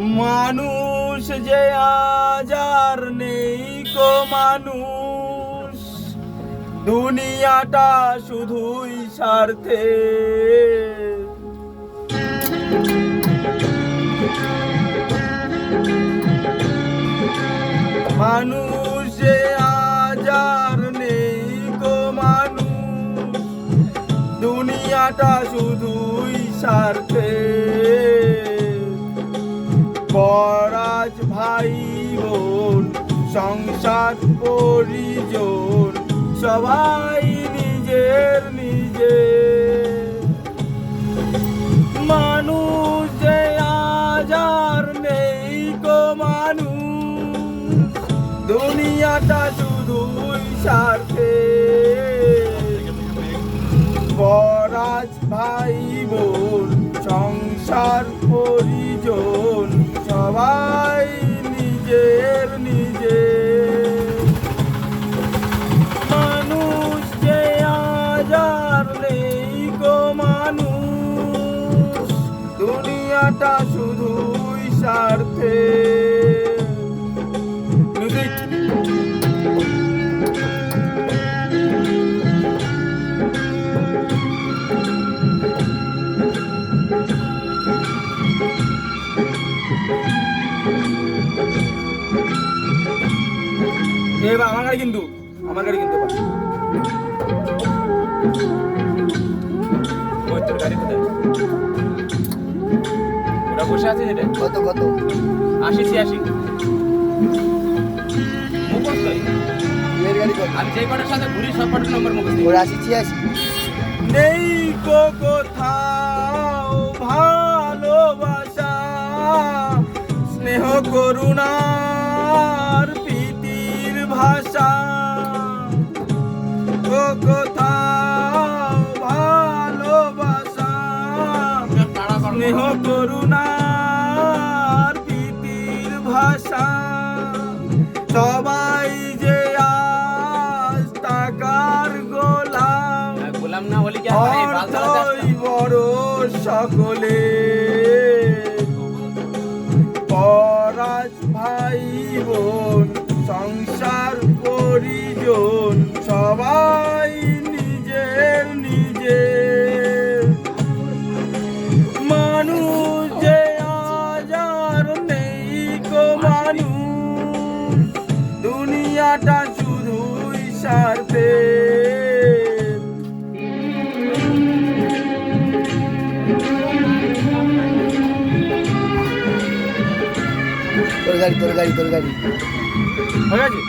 মানুষ যে আজ আর নেই কো মানুষ, দুনিয়াটা শুধুই স্বার্থে। মানুষ যে আজ আর নেই কো মানুষ, দুনিয়াটা শুধুই স্বার্থে। পরাজ ভাই বোন সংসার পরিজন সবাই নিজের নিজের। মানুষ যে আজ আর নেই কো মানুষ, দুনিয়াটা শুধুই স্বার্থে। পরাজ ভাই বোন সংসার পরিজন সবাই নিজের নিজের। মানুষ যে আজ আর নেই গো মানুষ, দুনিয়াটা শুধুই স্বার্থে। এবার আমার গাড়ি কিন্তু ওই তোর গাড়ি কোথায়? ওরা বসে আছে যেটা কত 80-86 মুখস্থ। এর গাড়ি কত? আমি যে কটার সাথে ঘুরি সব কটার নম্বর মুখস্থ। ওর 80-86 নেই গো কোথাও ভালোবাসা, স্নেহ করুণার প্রীতির ভাষা। গো কোথাও ভালোবাসা, স্নেহ করুণার প্রীতির ভাষা। সবাই যে আজ টাকার গোলাম, না হলে কি অর্থই বড় সকলে। পরাজ ভাই বোন সংসার পরিজন সবাই নিজের নিজের। মানুষ যে আজ আর নেই গো মানুষ, দুনিয়াটা শুধুই স্বার্থে। তোর গাড়ি হয়ে গেছে।